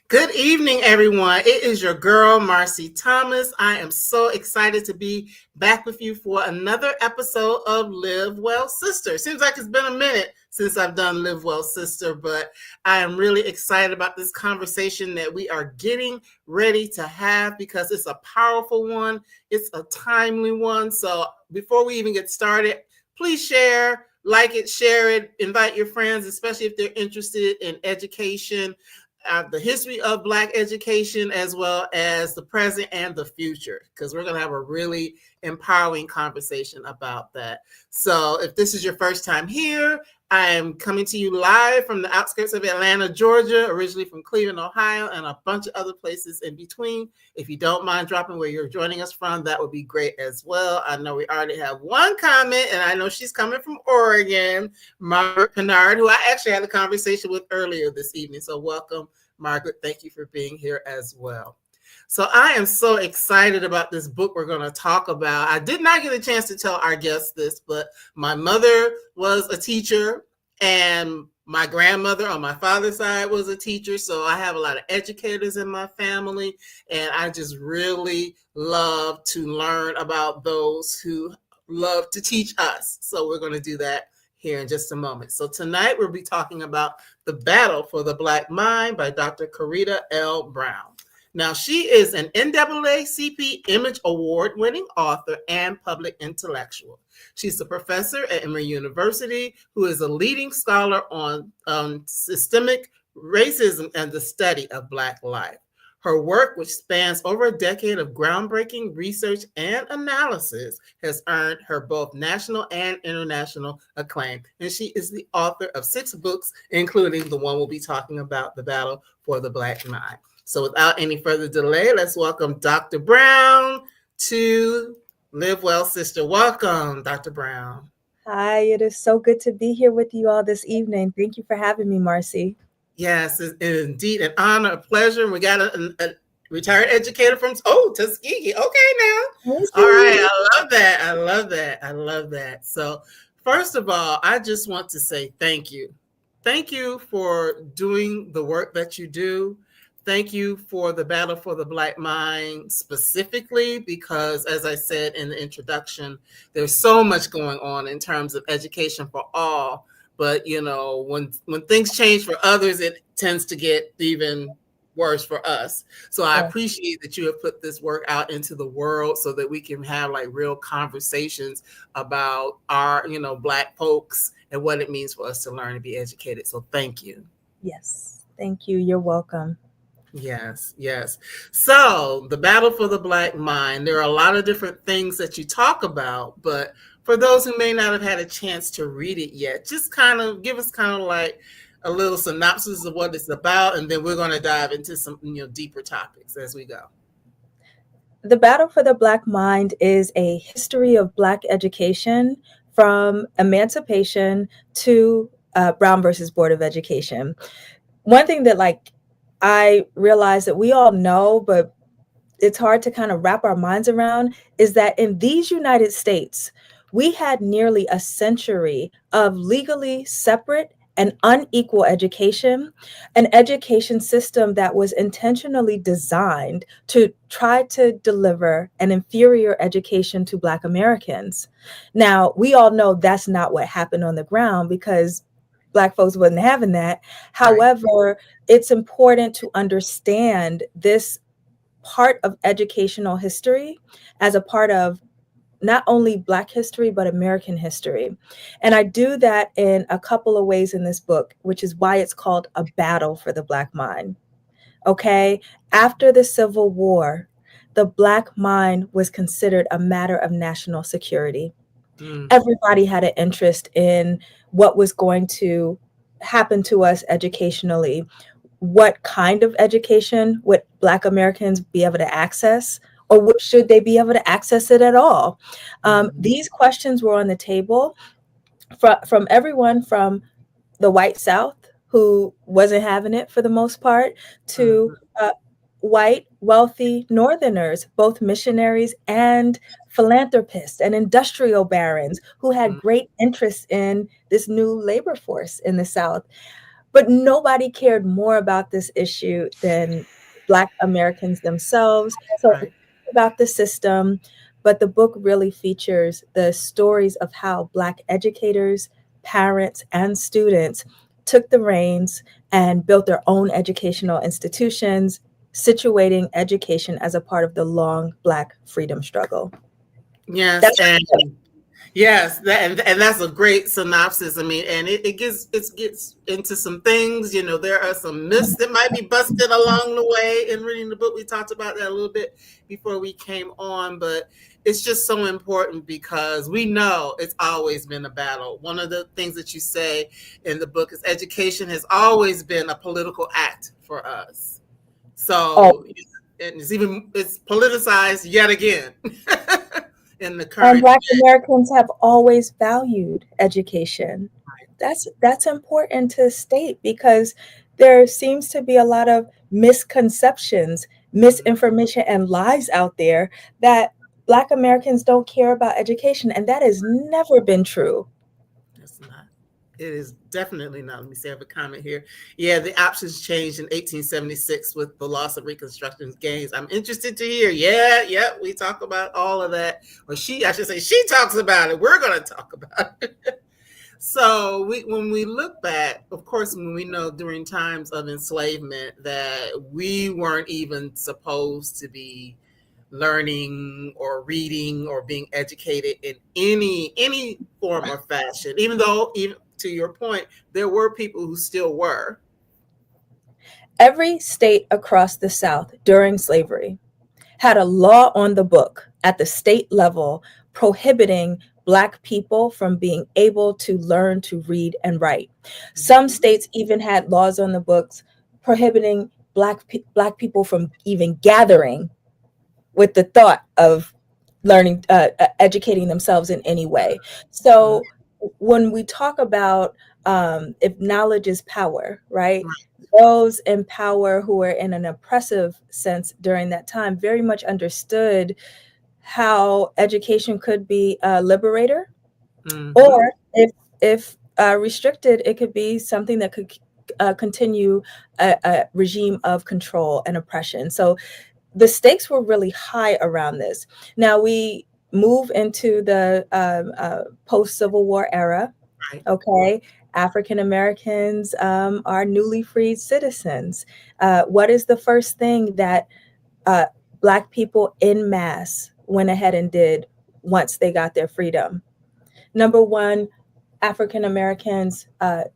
Good evening, everyone. It is your girl, Marcy Thomas. I am so excited to be back with you for another episode of Live Well Sister. Seems like it's been a minute since I've done Live Well Sister, but I am really excited about this conversation that we are getting ready to have because it's a powerful one. It's a timely one. So before we even get started, please share, like it, share it, invite your friends, especially if they're interested in education. The history of Black education, as well as the present and the future, because we're going to have a really empowering conversation about that. So if this is your first time here, I am coming to you live from the outskirts of Atlanta, Georgia, originally from Cleveland, Ohio, and a bunch of other places in between. If you don't mind dropping where you're joining us from, that would be great as well. I know we already have one comment, and I know she's coming from Oregon, Margaret Pinard, who I actually had a conversation with earlier this evening. So welcome, Margaret. Thank you for being here as well. So I am so excited about this book we're going to talk about. I did not get a chance to tell our guests this, but my mother was a teacher and my grandmother on my father's side was a teacher. So I have a lot of educators in my family, and I just really love to learn about those who love to teach us. So we're going to do that here in just a moment. So tonight we'll be talking about The Battle for the Black Mind by Dr. Karida L. Brown. Now, she is an NAACP Image Award-winning author and public intellectual. She's a professor at Emory University who is a leading scholar on systemic racism and the study of Black life. Her work, which spans over a decade of groundbreaking research and analysis, has earned her both national and international acclaim. And she is the author of 6 books, including the one we'll be talking about, The Battle for the Black Mind. So without any further delay, let's welcome Dr. Brown to Live Well Sister. Welcome, Dr. Brown. Hi, it is so good to be here with you all this evening. Thank you for having me, Marcy. Yes, it's indeed an honor, a pleasure. We got a retired educator from Tuskegee. Okay, now. All right, I love that. I love that. I love that. So first of all, I just want to say thank you. Thank you for doing the work that you do. Thank you for the Battle for the Black Mind specifically, because as I said in the introduction, there's so much going on in terms of education for all. But, you know, when things change for others, it tends to get even worse for us. So I appreciate that you have put this work out into the world so that we can have like real conversations about our, you know, Black folks and what it means for us to learn and be educated. So thank you. Yes, thank you. You're welcome. Yes, yes. So the Battle for the Black Mind, there are a lot of different things that you talk about, but for those who may not have had a chance to read it yet, just kind of give us kind of like a little synopsis of what it's about, and then we're going to dive into some, you know, deeper topics as we go. The Battle for the Black Mind is a history of Black education from emancipation to Brown versus Board of Education. One thing that I realize that we all know, but it's hard to kind of wrap our minds around, is that in these United States, we had nearly a century of legally separate and unequal education, an education system that was intentionally designed to try to deliver an inferior education to Black Americans. Now, we all know that's not what happened on the ground, because Black folks wasn't having that. Right. However, it's important to understand this part of educational history as a part of not only Black history, but American history. And I do that in a couple of ways in this book, which is why it's called A Battle for the Black Mind. Okay. After the Civil War, the Black mind was considered a matter of national security. Mm. Everybody had an interest in what was going to happen to us educationally. What kind of education would Black Americans be able to access, or should they be able to access it at all? These questions were on the table from everyone from the white South, who wasn't having it for the most part, to Mhm. white, wealthy Northerners, both missionaries and philanthropists and industrial barons who had Mhm. great interest in this new labor force in the South. But nobody cared more about this issue than Black Americans themselves. So Right. it's about the system, but the book really features the stories of how Black educators, parents, and students took the reins and built their own educational institutions, situating education as a part of the long Black freedom struggle. Yes, That's and yes, and that's a great synopsis. I mean, and it gets into some things. There are some myths that might be busted along the way in reading the book. We talked about that a little bit before we came on, but it's just so important because we know it's always been a battle. One of the things that you say in the book is education has always been a political act for us. oh, So it's politicized yet again in the and current Black Americans have always valued education. day. That's important to state because there seems to be a lot of misconceptions, misinformation, and lies out there that Black Americans don't care about education, and that has never been true. It's not. It is definitely not. Let me see. I have a comment here. Yeah, the options changed in 1876 with the loss of Reconstruction gains. I'm interested to hear. Yeah, we talk about all of that. Or I should say, she talks about it. We're going to talk about it. So when we look back, of course, when we know during times of enslavement that we weren't even supposed to be learning or reading or being educated in any form or fashion, even though, even to your point, there were people who still were. Every state across the South during slavery had a law on the book at the state level prohibiting Black people from being able to learn to read and write. Some Mhm. states even had laws on the books prohibiting Black people from even gathering with the thought of learning, educating themselves in any way. Mhm. So when we talk about if knowledge is power, right? Right. Those in power who were in an oppressive sense during that time very much understood how education could be a liberator, Mhm. or if restricted, it could be something that could continue a regime of control and oppression. So the stakes were really high around this. Now we move into the post Civil War era. Right. Okay. African Americans are newly freed citizens. What is the first thing that uh, Black people in mass went ahead and did once they got their freedom? Number one, African Americans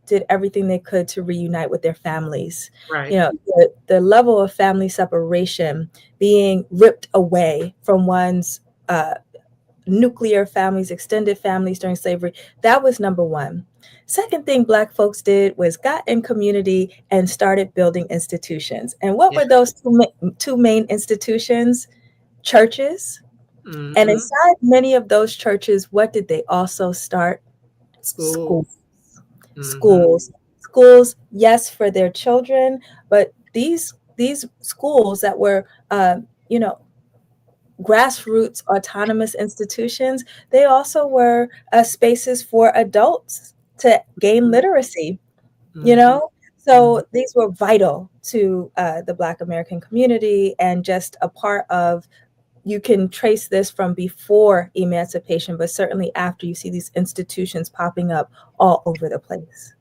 did everything they could to reunite with their families. Right. The level of family separation, being ripped away from one's uh, nuclear families, extended families during slavery, that was number one. Second thing Black folks did was got in community and started building institutions. And what Yeah. were those two main institutions? Churches. And Mhm. inside many of those churches, what did they also start? School. Schools. Mhm. Schools, yes, for their children, but these schools that were, you know, grassroots autonomous institutions, they also were spaces for adults to gain literacy. You Mhm. know, Mhm. so these were vital to the Black American community and just a part of. You can trace this from before emancipation, but certainly after, you see these institutions popping up all over the place.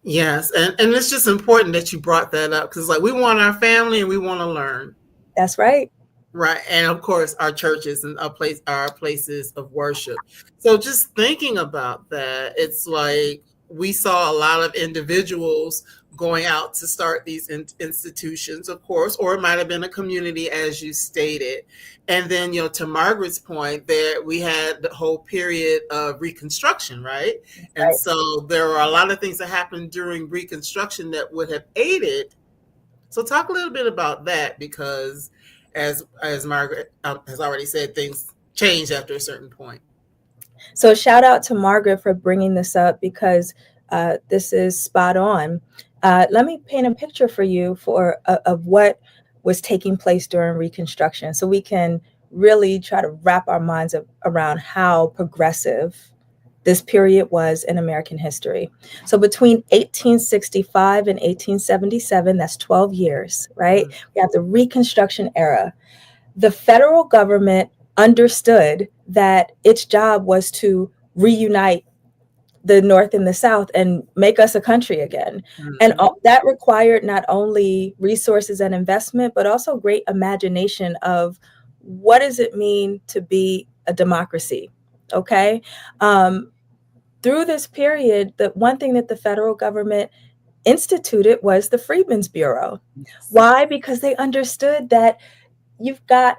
Yes, and it's just important that you brought that up because like we want our family and we want to learn. That's right. Right. And of course, our churches and our places of worship. So just thinking about that, it's like we saw a lot of individuals going out to start these institutions, of course, or it might have been a community, as you stated. And then, to Margaret's point, there we had the whole period of Reconstruction, right? And Right. so there were a lot of things that happened during Reconstruction that would have aided. So talk a little bit about that because as Margaret has already said, things change after a certain point. So shout out to Margaret for bringing this up because this is spot on. Let me paint a picture for you of what was taking place during Reconstruction, so we can really try to wrap our minds around how progressive this period was in American history. So between 1865 and 1877, that's 12 years, right? We have the Reconstruction era. The federal government understood that its job was to reunite the North and the South and make us a country again. And that required not only resources and investment, but also great imagination of what does it mean to be a democracy, okay? Through this period, the one thing that the federal government instituted was the Freedmen's Bureau. Why? Because they understood that you've got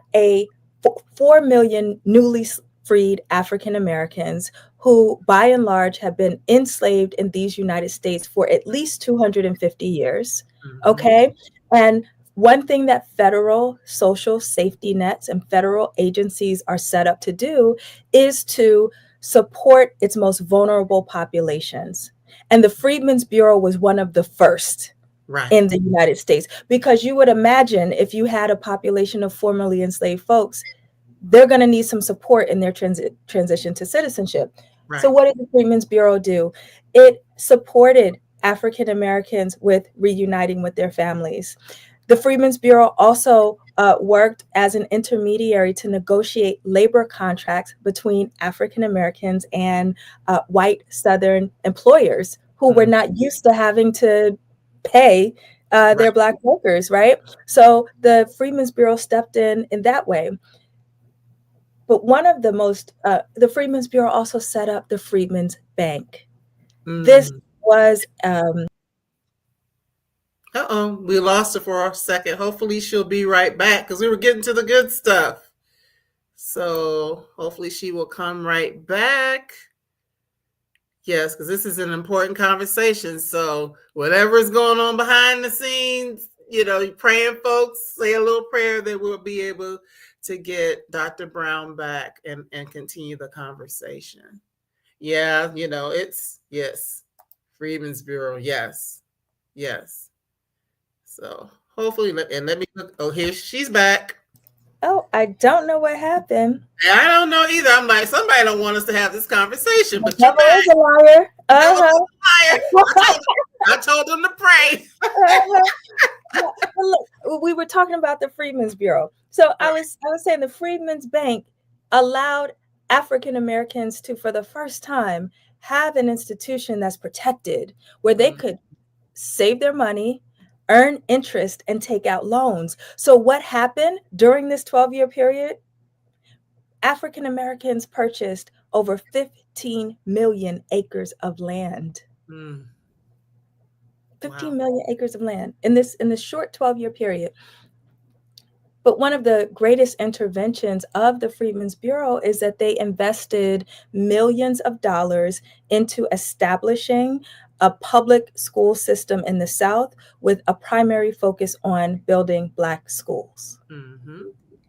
4 million newly freed African Americans who, by and large, have been enslaved in these United States for at least 250 years. Okay. And one thing that federal social safety nets and federal agencies are set up to do is to support its most vulnerable populations. And the Freedmen's Bureau was one of the first in the United States, because you would imagine if you had a population of formerly enslaved folks, they're going to need some support in their transition to citizenship. Right. So what did the Freedmen's Bureau do? It supported African Americans with reuniting with their families. The Freedmen's Bureau also worked as an intermediary to negotiate labor contracts between African Americans and white Southern employers who were not used to having to pay their Black workers, right? So the Freedmen's Bureau stepped in that way. But one of the the Freedmen's Bureau also set up the Freedmen's Bank. This was... we lost her for a second. Hopefully she'll be right back because we were getting to the good stuff. So hopefully she will come right back. Yes, because this is an important conversation. So whatever is going on behind the scenes, praying folks, say a little prayer that we'll be able to get Dr. Brown back and continue the conversation. Yeah, it's, yes, Freedmen's Bureau, yes. So hopefully, and let me look. Oh, here she's back. Oh, I don't know what happened. I don't know either. I'm like, somebody don't want us to have this conversation, but you're back. A liar. I told them to pray. Look, we were talking about the Freedmen's Bureau. So I was saying the Freedmen's Bank allowed African Americans to, for the first time, have an institution that's protected, where they could save their money, earn interest, and take out loans. So what happened during this 12-year period? African Americans purchased over 15 million acres of land. 15 million acres of land in this short 12-year period. But one of the greatest interventions of the Freedmen's Bureau is that they invested millions of dollars into establishing a public school system in the South with a primary focus on building Black schools.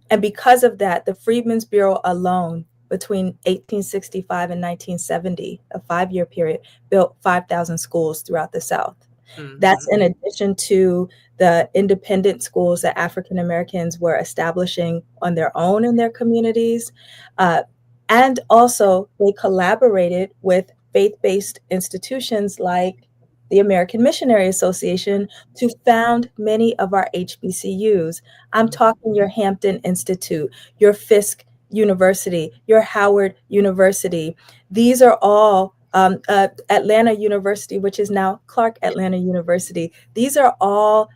And because of that, the Freedmen's Bureau alone, between 1865 and 1970, a 5-year period, built 5,000 schools throughout the South. That's in addition to the independent schools that African Americans were establishing on their own in their communities. And also, they collaborated with faith-based institutions like the American Missionary Association to found many of our HBCUs. I'm talking your Hampton Institute, your Fisk University, your Howard University. These are all Atlanta University, which is now Clark Atlanta University. These are all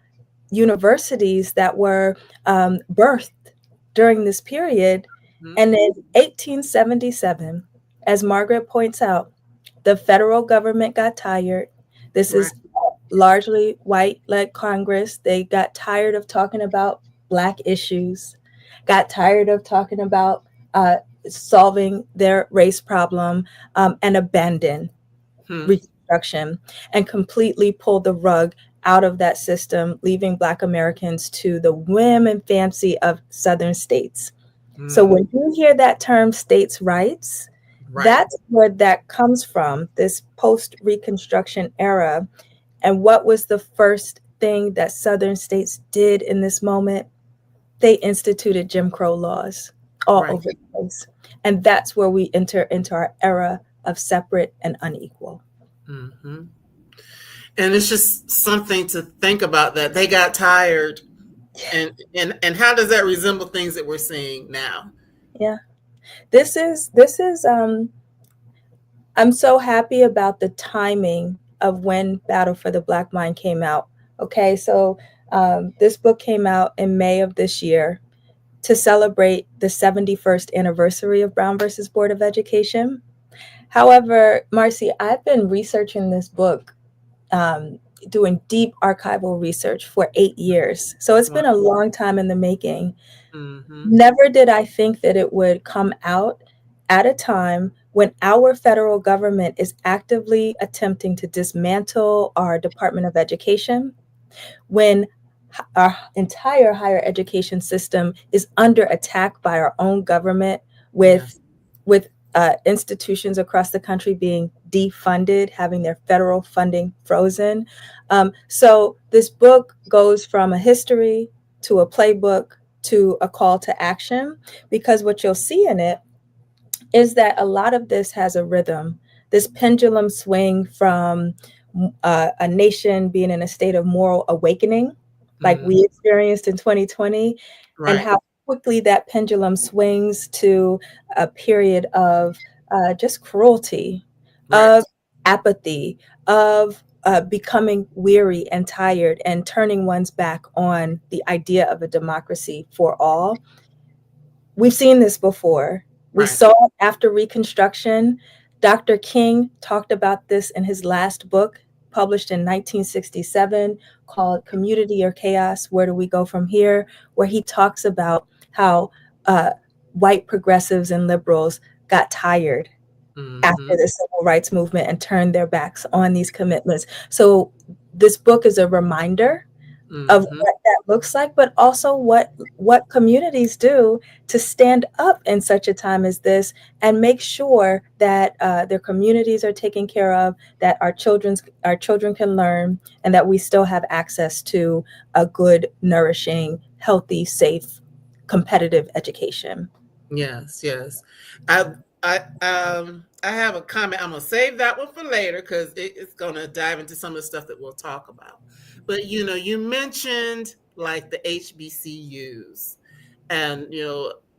universities that were birthed during this period. Mhm. And in 1877, as Margaret points out, the federal government got tired. This Right. is largely white led Congress. They got tired of talking about Black issues, got tired of talking about solving their race problem, and abandoned Hmm. Reconstruction and completely pulled the rug out of that system, leaving Black Americans to the whim and fancy of Southern states. So Hmm. when you hear that term states' rights, Right. that's where that comes from, this post Reconstruction era. And what was the first thing that Southern states did in this moment? They instituted Jim Crow laws all Right. over the place. And that's where we enter into our era of separate and unequal. Hmm. And it's just something to think about that they got tired, and how does that resemble things that we're seeing now? Yeah. This is I'm so happy about the timing of when Battle for the Black Mind came out. Okay, so this book came out in May of this year to celebrate the 71st anniversary of Brown versus Board of Education. However, Marcy, I've been researching this book, um, doing deep archival research for 8 years. So it's been a long time in the making. Mm-hmm. Never did I think that it would come out at a time when our federal government is actively attempting to dismantle our Department of Education, when our entire higher education system is under attack by our own government, Yes. with institutions across the country being defunded, having their federal funding frozen. So this book goes from a history to a playbook to a call to action, because what you'll see in it is that a lot of this has a rhythm, this pendulum swing from a nation being in a state of moral awakening, like Mm. we experienced in 2020, and Right. how quickly that pendulum swings to a period of just cruelty, Right. of apathy, of becoming weary and tired and turning one's back on the idea of a democracy for all. We've seen this before. We Right. saw it after Reconstruction. Dr. King talked about this in his last book, published in 1967, called Community or Chaos, Where Do We Go From Here? Where he talks about how uh, white progressives and liberals got tired after Mm-hmm. the civil rights movement and turned their backs on these commitments. So this book is a reminder of Mm-hmm. what that looks like, but also what communities do to stand up in such a time as this and make sure that their communities are taken care of, that our children can learn, and that we still have access to a good, nourishing, healthy, safe, competitive education. Yes, yes. I I have a comment. I'm gonna save that one for later because it's gonna dive into some of the stuff that we'll talk about. But you mentioned like the HBCUs and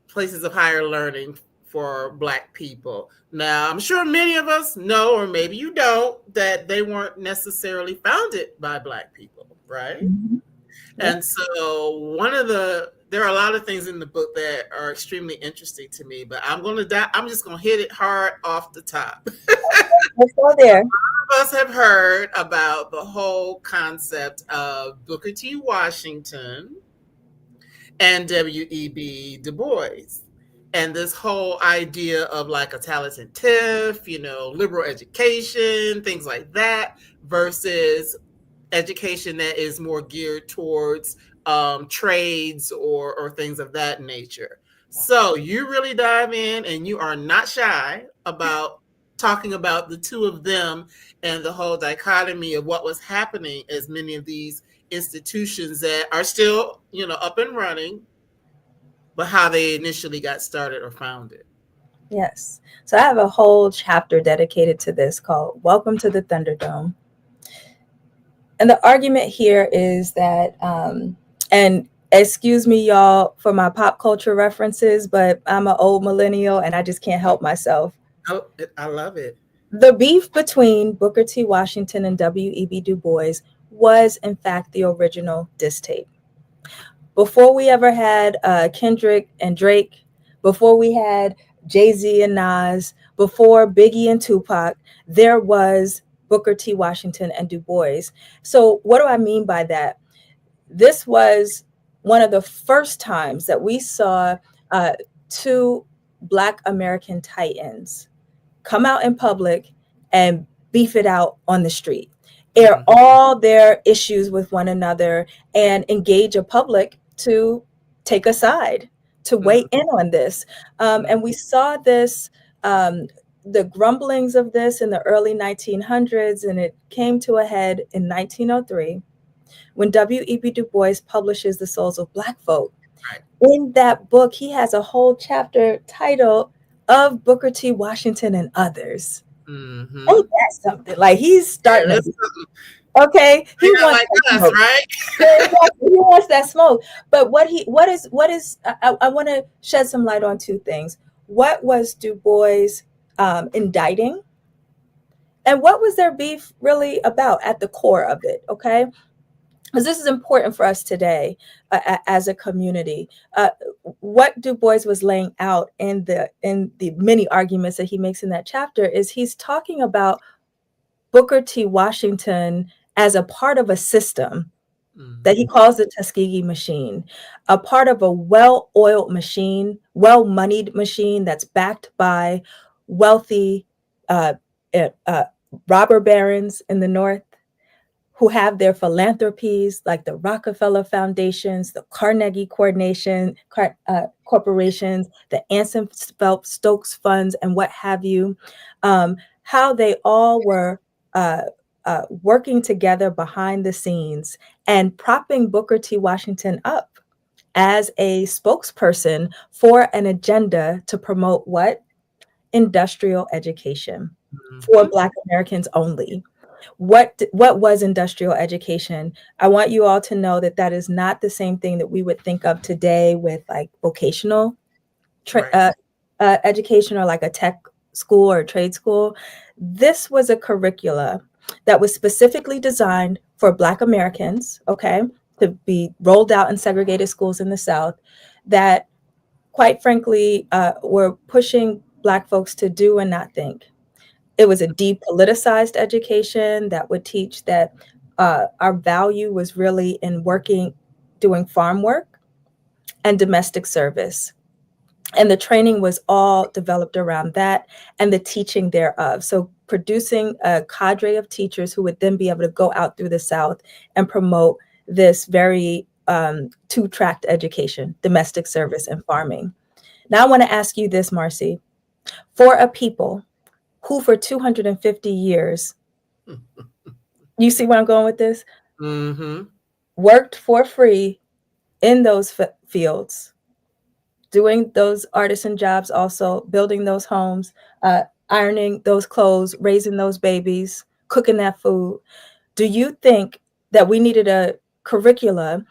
places of higher learning for Black people. Now, I'm sure many of us know, or maybe you don't, that they weren't necessarily founded by Black people, right? Mhm. Yeah. And so there are a lot of things in the book that are extremely interesting to me, but I'm just gonna hit it hard off the top. Let's go there. Of us have heard about the whole concept of Booker T. Washington and W.E.B. Du Bois. And this whole idea of like a talented TIF, liberal education, things like that, versus education that is more geared towards trades or things of that nature. So you really dive in and you are not shy about talking about the two of them and the whole dichotomy of what was happening as many of these institutions that are still, up and running, but how they initially got started or founded. Yes. So I have a whole chapter dedicated to this called Welcome to the Thunderdome. And the argument here is that, and excuse me, y'all, for my pop culture references, but I'm an old millennial and I just can't help myself. Oh, I love it. The beef between Booker T. Washington and W.E.B. Du Bois was, in fact, the original diss tape. Before we ever had Kendrick and Drake, before we had Jay-Z and Nas, before Biggie and Tupac, there was Booker T. Washington and Du Bois. So what do I mean by that? This was one of the first times that we saw two Black American titans come out in public and beef it out on the street, air all their issues with one another, and engage a public to take a side, to weigh in on this. And we saw this, the grumblings of this in the early 1900s, and it came to a head in 1903 when W.E.B. Du Bois publishes The Souls of Black Folk. Right. In that book, he has a whole chapter titled Of Booker T. Washington and Others. Mm-hmm. Ain't that something? Like, he's starting to, okay. He wants like us, smoke. right? He wants that smoke. But what is I want to shed some light on two things. What was Du Bois indicting? And what was their beef really about at the core of it? Okay. Because this is important for us today as a community. What Du Bois was laying out in the many arguments that he makes in that chapter is he's talking about Booker T. Washington as a part of a system that he calls the Tuskegee machine, a part of a well-oiled machine, well-moneyed machine that's backed by wealthy robber barons in the North, who have their philanthropies like the Rockefeller Foundations, the Carnegie Corporations, the Anson Phelps Stokes funds, and what have you, how they all were working together behind the scenes and propping Booker T. Washington up as a spokesperson for an agenda to promote what? Industrial education for Black Americans only. What was industrial education? I want you all to know that that is not the same thing that we would think of today with like vocational education or like a tech school or a trade school. This was a curricula that was specifically designed for Black Americans, okay, to be rolled out in segregated schools in the South that, quite frankly, were pushing Black folks to do and not think. It was a depoliticized education that would teach that our value was really in working, doing farm work and domestic service. And the training was all developed around that and the teaching thereof. So producing a cadre of teachers who would then be able to go out through the South and promote this very two-tracked education, domestic service and farming. Now I want to ask you this, Marcy. For a people who for 250 years, you see where I'm going with this? Worked for free in those fields, doing those artisan jobs, also building those homes, ironing those clothes, raising those babies, cooking that food. Do you think that we needed a curricula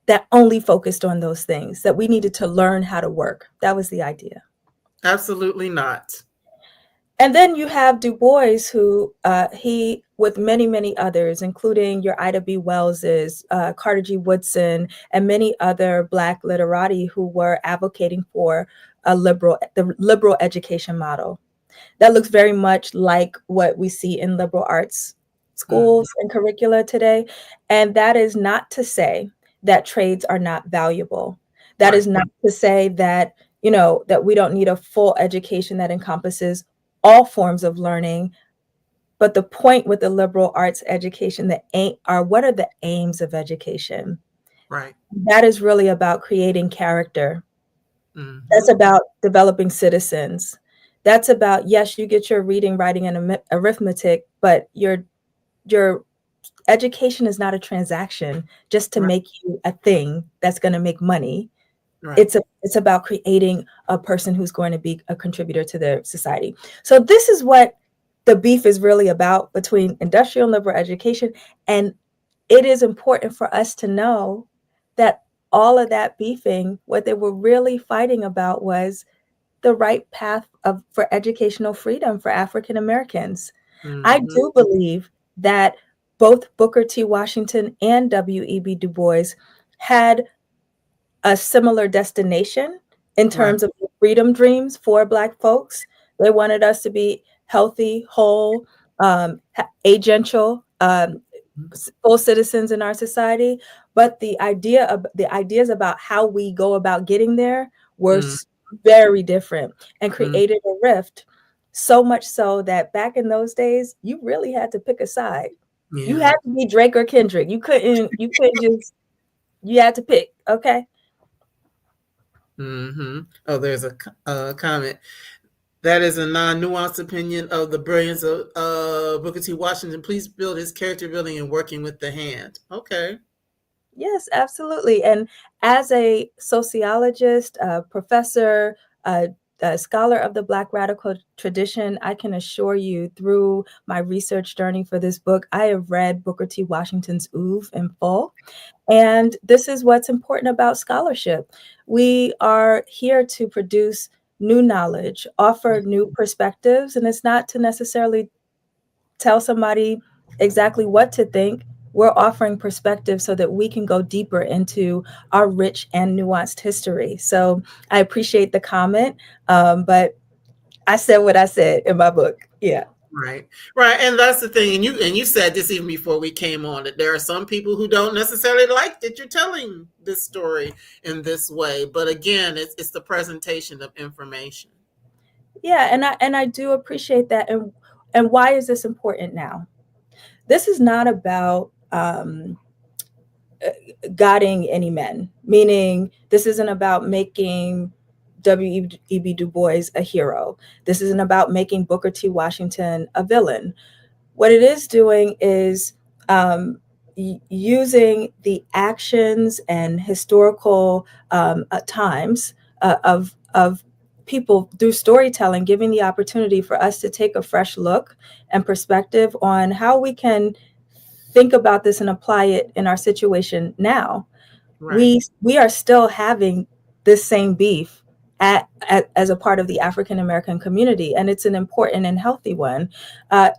that only focused on those things, that we needed to learn how to work? That was the idea. Absolutely not. And then you have Du Bois, who he, with many, many others, including your Ida B. Wells's, Carter G. Woodson, and many other Black literati who were advocating for the liberal education model. That looks very much like what we see in liberal arts schools and curricula today. And that is not to say that trades are not valuable. That is not to say that, you know, that we don't need a full education that encompasses all forms of learning. But the point with the liberal arts education, what are the aims of education? Right. That is really about creating character. That's about developing citizens. That's about, yes, you get your reading, writing, and arithmetic, but your education is not a transaction just to make you a thing that's going to make money. Right. It's about creating a person who's going to be a contributor to their society. So this is what the beef is really about between industrial and liberal education. And it is important for us to know that all of that beefing, what they were really fighting about was the right path for educational freedom for African Americans. I Mm-hmm. do believe that both Booker T. Washington and W.E.B. Du Bois had a similar destination in Right. terms of the freedom dreams for Black folks. They wanted us to be healthy, whole, agential, full citizens in our society. But the ideas about how we go about getting there were Mm-hmm. very different and Mm-hmm. created a rift. So much so that back in those days, you really had to pick a side. You Yeah. had to be Drake or Kendrick. You couldn't just, you had to pick. Okay. Mm-hmm. Oh, there's a comment. That is a non-nuanced opinion of the brilliance of Booker T. Washington. Please build his character building and working with the hand. Okay. Yes, absolutely. And as a sociologist, a professor, a scholar of the Black radical tradition, I can assure you through my research journey for this book, I have read Booker T. Washington's oeuvre in full. And this is what's important about scholarship. We are here to produce new knowledge, offer new perspectives, and it's not to necessarily tell somebody exactly what to think. We're offering perspective so that we can go deeper into our rich and nuanced history. So I appreciate the comment, but I said what I said in my book. Yeah. Right, right, and that's the thing. And you said this even before we came on, that there are some people who don't necessarily like that you're telling this story in this way. But again, it's the presentation of information. Yeah, and I do appreciate that. And why is this important now? This is not about godding any men, meaning this isn't about making W.E.B. Du Bois a hero. This isn't about making Booker T. Washington a villain. What it is doing is using the actions and historical times of people through storytelling, giving the opportunity for us to take a fresh look and perspective on how we can think about this and apply it in our situation now. Right. We are still having this same beef as a part of the African American community, and it's an important and healthy one. Uh,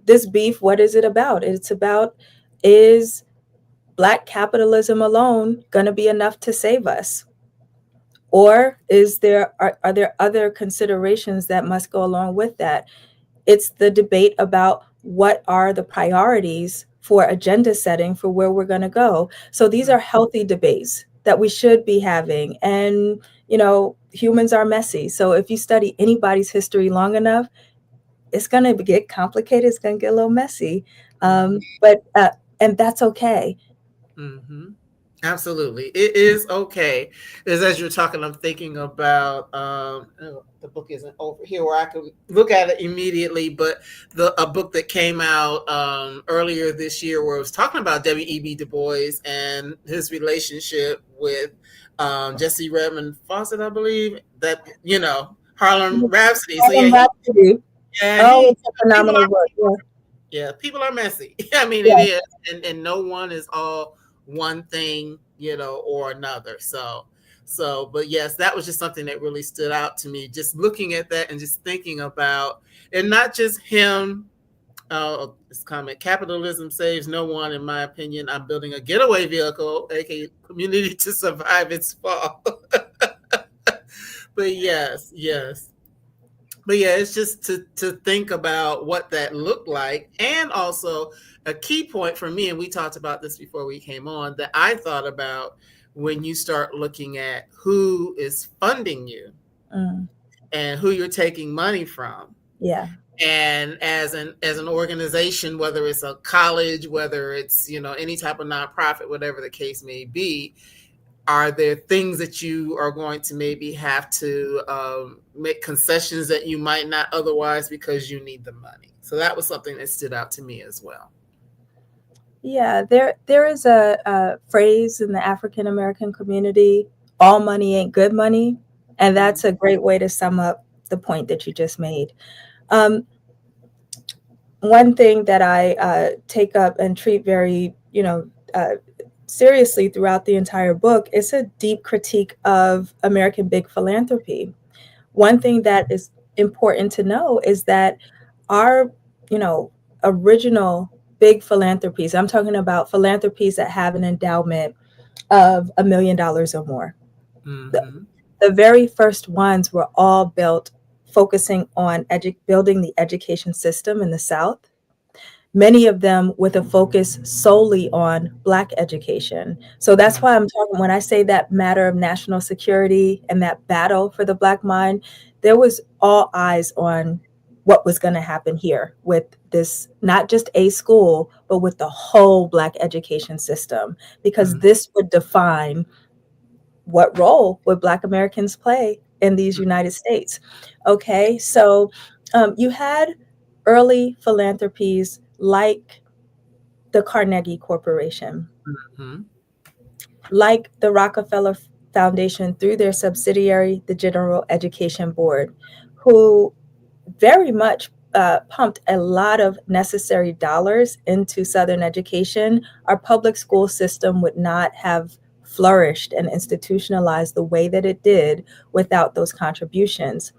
this beef, what is it about? It's about, is Black capitalism alone going to be enough to save us? Or are there other considerations that must go along with that? It's the debate about what are the priorities for agenda setting for where we're going to go. So these are healthy debates that we should be having. And, humans are messy. So if you study anybody's history long enough, it's going to get complicated. It's going to get a little messy. Mm-hmm. And that's okay. Mm-hmm. Absolutely, it is okay. As you're talking, I'm thinking about the book isn't over here where I can look at it immediately, but a book that came out earlier this year where it was talking about W.E.B. Du Bois and his relationship with Jesse Redmond Fawcett, I believe, that Harlem Rhapsody. So Harlem Rhapsody. yeah, Oh, it's a people phenomenal are book. Yeah. yeah, people are messy. I mean, it Yeah. is, and no one is all one thing, or another. But yes, that was just something that really stood out to me. Just looking at that and just thinking about, and not just him. This comment: capitalism saves no one. In my opinion, I'm building a getaway vehicle, aka community, to survive its fall. But yes, yes. But yeah, it's just to think about what that looked like. And also a key point for me, and we talked about this before we came on, that I thought about when you start looking at who is funding you Mm, and who you're taking money from. yeah. And as an organization, whether it's a college, whether it's any type of nonprofit, whatever the case may be, are there things that you are going to maybe have to make concessions that you might not otherwise because you need the money? So that was something that stood out to me as well. Yeah, there is a phrase in the African American community: all money ain't good money. And that's a great way to sum up the point that you just made. Um, One thing that I take up and treat very, seriously throughout the entire book is a deep critique of American big philanthropy. One thing that is important to know is that our, you know, original big philanthropies, I'm talking about philanthropies that have an endowment of $1 million or more. The, Mm-hmm. the very first ones were all built focusing on building the education system in the South, many of them with a focus solely on Black education. So that's why I'm talking, when I say that matter of national security and that battle for the Black mind, there was all eyes on what was going to happen here with this, not just a school, but with the whole Black education system, because this would define what role would Black Americans play in these United States. Okay, so you had early philanthropies like the Carnegie Corporation, Mm-hmm. like the Rockefeller Foundation through their subsidiary, the General Education Board, who very much pumped a lot of necessary dollars into Southern education. Our public school system would not have flourished and institutionalized the way that it did without those contributions.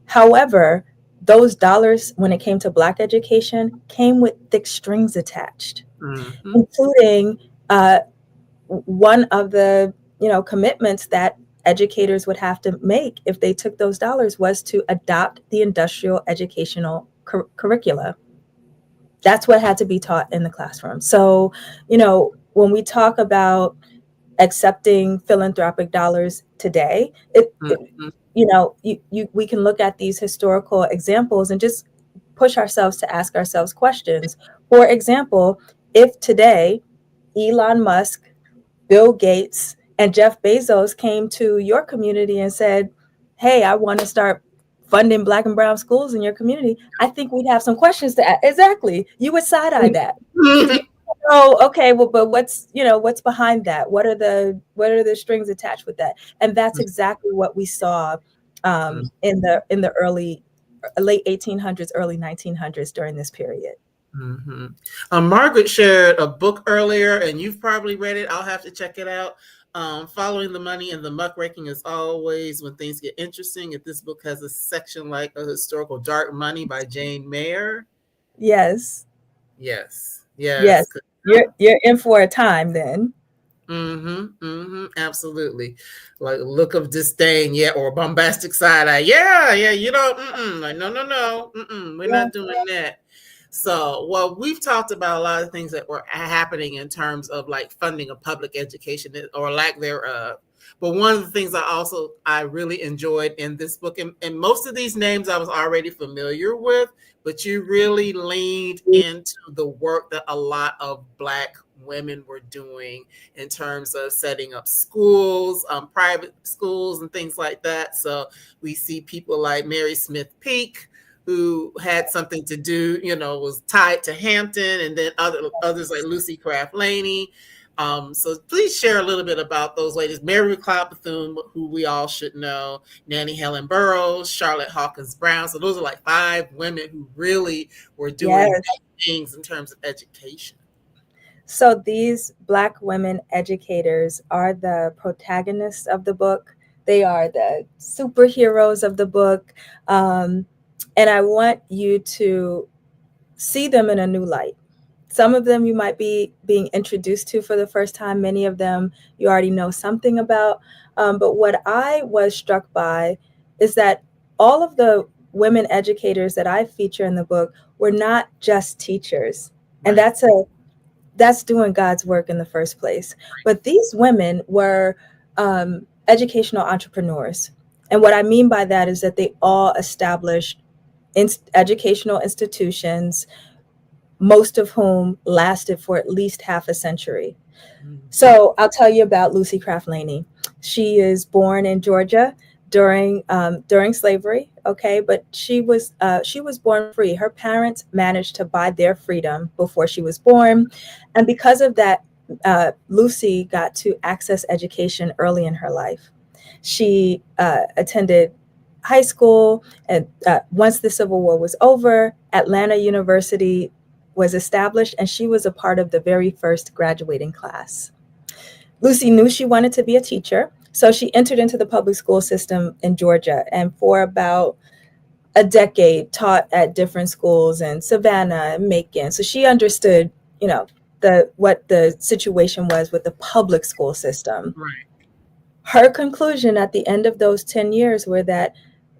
However, those dollars, when it came to Black education, came with thick strings attached, Mm-hmm. including one of the commitments that educators would have to make if they took those dollars was to adopt the industrial educational curricula. That's what had to be taught in the classroom. So, when we talk about accepting philanthropic dollars today, Mm-hmm. we can look at these historical examples and just push ourselves to ask ourselves questions. For example, if today Elon Musk, Bill Gates, and Jeff Bezos came to your community and said, "Hey, I want to start funding Black and brown schools in your community," I think we'd have some questions to ask. Exactly. You would side-eye that. Oh, okay. Well, but what's behind that? What are the strings attached with that? And that's exactly what we saw in the late 1800s, early 1900s during this period. Mm-hmm. Margaret shared a book earlier, and you've probably read it. I'll have to check it out. Following the Money and the Muckraking is always when things get interesting. If this book has a section like a historical dark money by Jane Mayer. Yes. Yes. Yes. Yes. You're in for a time then. Mm-hmm. Mm-hmm. Absolutely. Like a look of disdain, yeah, or bombastic side eye. Yeah, yeah. Like, no, no, no. We're Yeah. not doing that. So, well, we've talked about a lot of things that were happening in terms of like funding of public education or lack thereof. But one of the things I really enjoyed in this book, and most of these names I was already familiar with, but you really leaned into the work that a lot of Black women were doing in terms of setting up schools, private schools, and things like that. So we see people like Mary Smith Peake, who had something to do, was tied to Hampton, and then others like Lucy Craft Laney. So please share a little bit about those ladies. Mary McLeod Bethune, who we all should know, Nannie Helen Burroughs, Charlotte Hawkins Brown. So those are like 5 women who really were doing Yes. big things in terms of education. So these Black women educators are the protagonists of the book. They are the superheroes of the book. And I want you to see them in a new light. Some of them you might be being introduced to for the first time. Many of them you already know something about. But what I was struck by is that all of the women educators that I feature in the book were not just teachers. And Right. that's doing God's work in the first place. But these women were educational entrepreneurs. And what I mean by that is that they all established educational institutions, most of whom lasted for at least half a century. So I'll tell you about Lucy Craft Laney. She is born in Georgia during slavery. Okay, but she was born free. Her parents managed to buy their freedom before she was born, and because of that, Lucy got to access education early in her life. She attended high school, and once the Civil War was over, Atlanta University was established, and she was a part of the very first graduating class. Lucy knew she wanted to be a teacher, So she entered into the public school system in Georgia, and for about a decade taught at different schools in Savannah and Macon. So she understood, you know, the what the situation was with the public school system. Right. Her conclusion at the end of those 10 years were that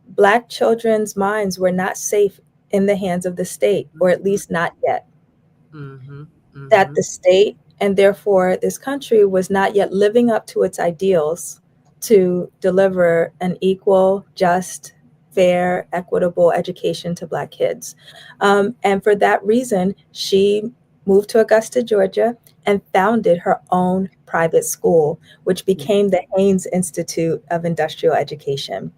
Black children's minds were not safe in the hands of the state, or at least not yet. Mm-hmm. That Mm-hmm. the state and therefore this country was not yet living up to its ideals to deliver an equal, just, fair, equitable education to Black kids. And for that reason, she moved to Augusta, Georgia, and founded her own private school, which became the Haynes Institute of Industrial Education.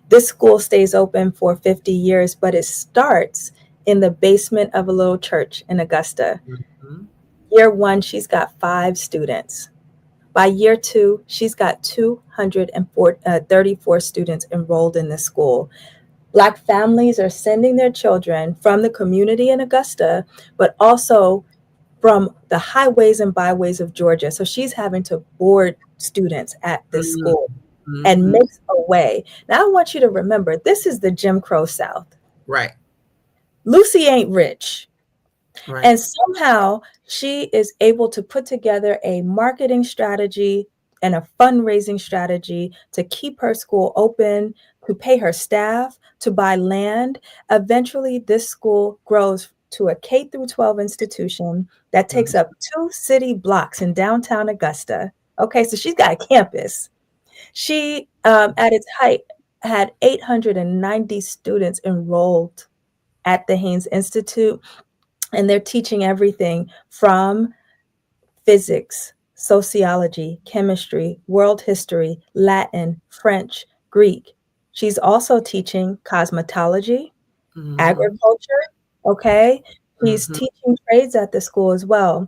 This school stays open for 50 years, but it starts in the basement of a little church in Augusta. Mm-hmm. Year one, she's got 5 students. By year two, she's got 234 students enrolled in the school. Black families are sending their children from the community in Augusta, but also from the highways and byways of Georgia. So she's having to board students at this school and Mm-hmm. makes a way. Now, I want you to remember, this is the Jim Crow South. Right. Lucy ain't rich. Right. And somehow she is able to put together a marketing strategy and a fundraising strategy to keep her school open, to pay her staff, to buy land. Eventually, this school grows to a K through 12 institution that takes Mm-hmm. up 2 city blocks in downtown Augusta. Okay, so she's got a campus. She, at its height, had 890 students enrolled at the Haynes Institute, and they're teaching everything from physics, sociology, chemistry, world history, Latin, French, Greek. She's also teaching cosmetology, Mm-hmm. agriculture. Okay. She's Mm-hmm. teaching trades at the school as well.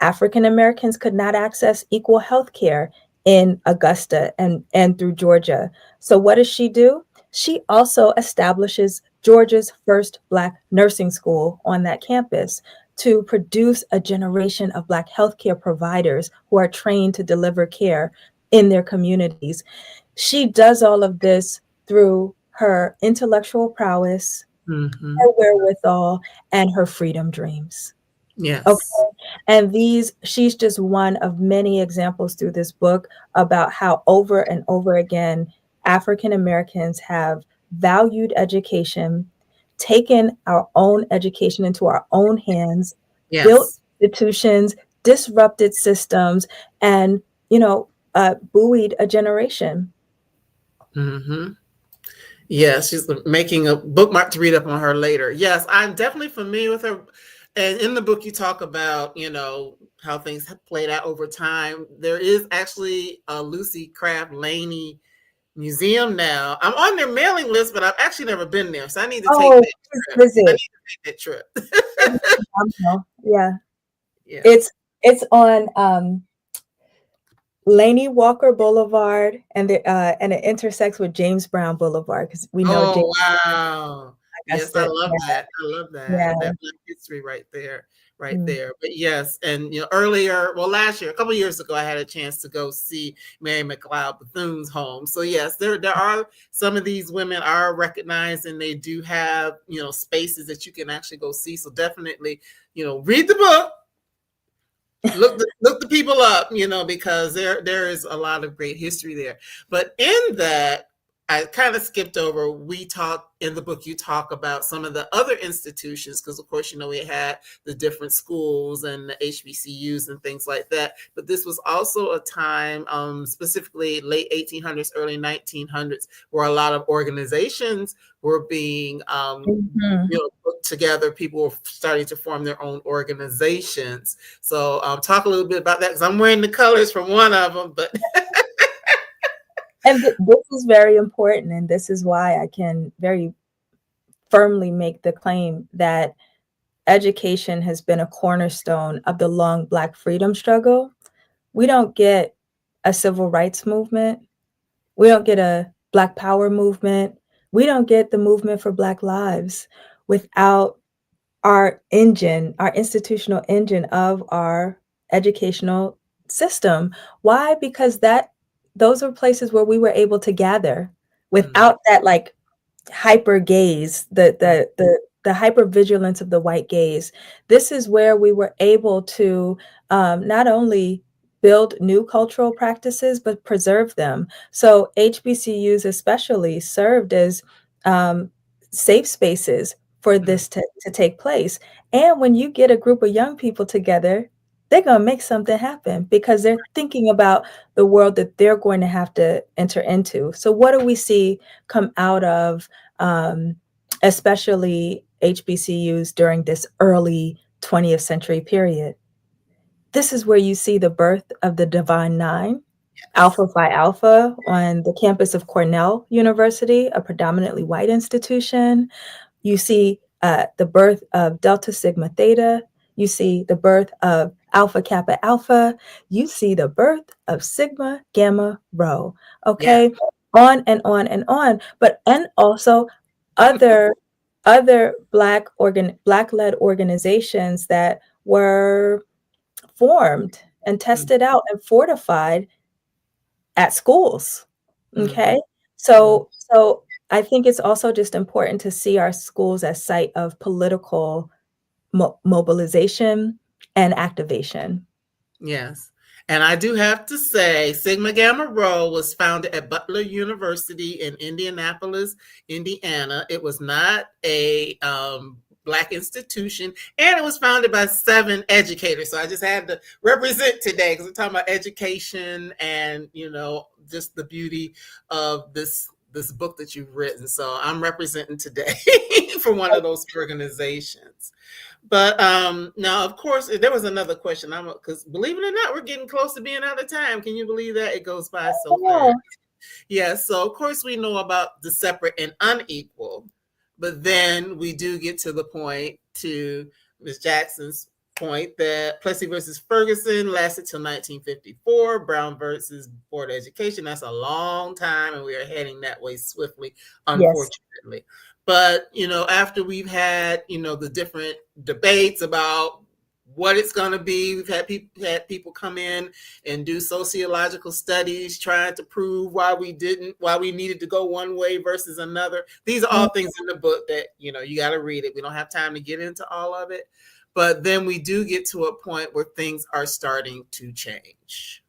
African Americans could not access equal health care in Augusta and through Georgia. So what does she do? She also establishes Georgia's first Black nursing school on that campus to produce a generation of Black healthcare providers who are trained to deliver care in their communities. She does all of this through her intellectual prowess, Mm-hmm. her wherewithal, and her freedom dreams. Okay. Yes. And she's just one of many examples through this book about how over and over again, African Americans have valued education, taken our own education into our own hands, built Yes. institutions, disrupted systems, and, buoyed a generation. Mm-hmm. Yes, she's making a bookmark to read up on her later. Yes, I'm definitely familiar with her. And in the book, you talk about, how things have played out over time. There is actually a Lucy Craft Laney museum now. I'm on their mailing list, but I've actually never been there. So I need to take Oh, that please trip. I need visit. to take that trip. It is phenomenal. Yeah. Yeah. It's on Laney Walker Boulevard, and it intersects with James Brown Boulevard because we know Oh, James wow. Yes, I Augusta. love Yeah, that. I love yeah. that. That Black history right there, right Mm. there. But yes, and earlier, well, last year, a couple of years ago, I had a chance to go see Mary McLeod Bethune's home. So yes, there are some of these women are recognized, and they do have spaces that you can actually go see. So definitely, read the book. Look the people up, because there is a lot of great history there. But in that, I kind of skipped over. We talk in the book. You talk about some of the other institutions because, of course, we had the different schools and the HBCUs and things like that. But this was also a time, specifically late 1800s, early 1900s, where a lot of organizations were being Mhm. put together. People were starting to form their own organizations. So talk a little bit about that because I'm wearing the colors from one of them, but And this is very important, and this is why I can very firmly make the claim that education has been a cornerstone of the long Black freedom struggle. We don't get a civil rights movement. We don't get a Black power movement. We don't get the movement for Black lives without our engine, our institutional engine of our educational system. Why? Because that those are places where we were able to gather Mm, without that like hyper gaze, the hyper vigilance of the white gaze. This is where we were able to not only build new cultural practices but preserve them. So HBCUs especially served as um, safe spaces for mm, this to take place. And when you get a group of young people together, they're going to make something happen because they're thinking about the world that they're going to have to enter into. So what do we see come out of um, especially HBCUs during this early 20th century period? This is where you see the birth of the Divine Nine, yes. Alpha Phi Alpha, on the campus of Cornell University, a predominantly white institution. You see the birth of Delta Sigma Theta. You see the birth of Alpha Kappa Alpha. You see the birth of Sigma Gamma Rho. Yeah. Okay, on and on and on. But and also other black led organizations that were formed and Mm, tested out and fortified at schools. mhm, Okay. mm. So I think it's also just important to see our schools as site of political mobilization and activation. Yes. And I do have to say, Sigma Gamma Rho was founded at Butler University in Indianapolis, Indiana. It was not a Black institution, and it was founded by 7 educators. So I just had to represent today because we're talking about education and, just the beauty of this book that you've written. So I'm representing today for one of those organizations. But now, of course, there was another question. Because believe it or not, we're getting close to being out of time. Can you believe that? It goes by so fast. Oh, Yeah. So of course we know about the separate and unequal, but then we do get to the point to Ms. Jackson's point that Plessy versus Ferguson lasted till 1954. Brown versus Board of Education. That's a long time, and we are heading that way swiftly, yes. unfortunately. But after we've had the different debates about what it's going to be, we've had people come in and do sociological studies trying to prove why we needed to go one way versus another. These are all things in the book that you got to read it. We don't have time to get into all of it, but then we do get to a point where things are starting to change.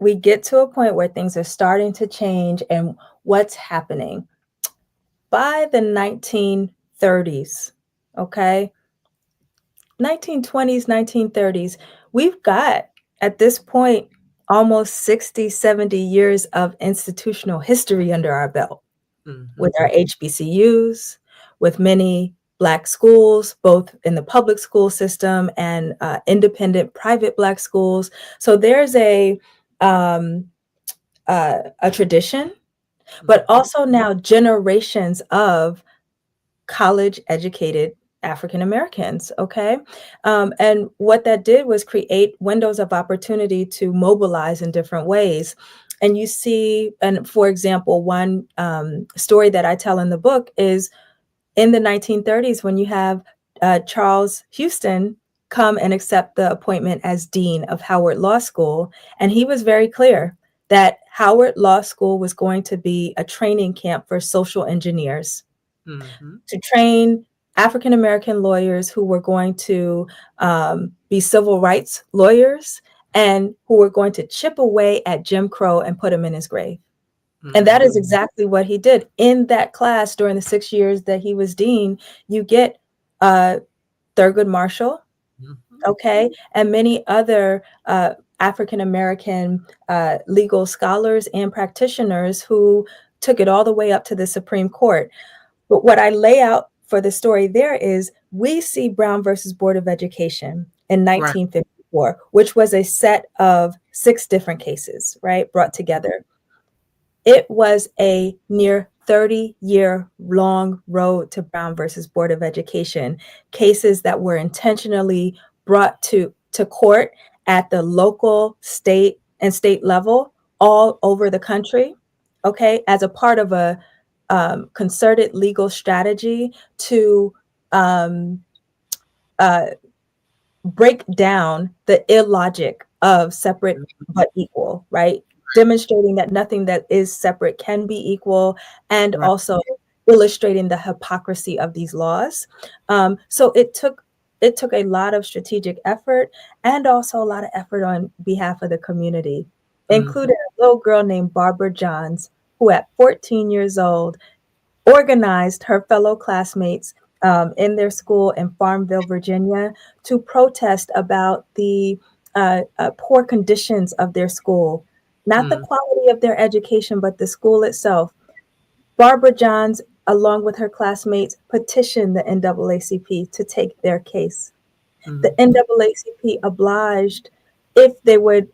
We get to a point where things are starting to change, and what's happening by the 1930s, okay? 1920s, 1930s, we've got at this point almost 60, 70 years of institutional history under our belt with Mm-hmm. our HBCUs, with many Black schools, both in the public school system and independent private Black schools. So there's um, a tradition, but Mm-hmm. also now generations of college educated African Americans. Okay. And what that did was create windows of opportunity to mobilize in different ways. And you see, and for example, one story that I tell in the book is in the 1930s when you have Charles Houston come and accept the appointment as dean of Howard Law School. And he was very clear that Howard Law School was going to be a training camp for social engineers Mm-hmm. to train African American lawyers who were going to be civil rights lawyers and who were going to chip away at Jim Crow and put him in his grave. And that is Mm-hmm. exactly what he did. In that class during the 6 years that he was dean, you get Thurgood Marshall, Mm-hmm. okay, and many other African American legal scholars and practitioners who took it all the way up to the Supreme Court. But what I lay out for the story there is we see Brown versus Board of Education in Right. 1954, which was a set of 6 different cases, right, brought together. It was a near 30-year long road to Brown versus Board of Education, cases that were intentionally brought to court at the local, state, and state level all over the country, okay, as a part of a concerted legal strategy to um, uh, break down the illogic of separate but equal, right? Demonstrating that nothing that is separate can be equal, and Right. also illustrating the hypocrisy of these laws. So it took a lot of strategic effort and also a lot of effort on behalf of the community, Mhm. including a little girl named Barbara Johns, who at 14 years old organized her fellow classmates in their school in Farmville, Virginia, to protest about the poor conditions of their school, not the Mhm. quality of their education, but the school itself. Barbara Johns, along with her classmates, petitioned the NAACP to take their case. The Mhm. NAACP obliged, if they would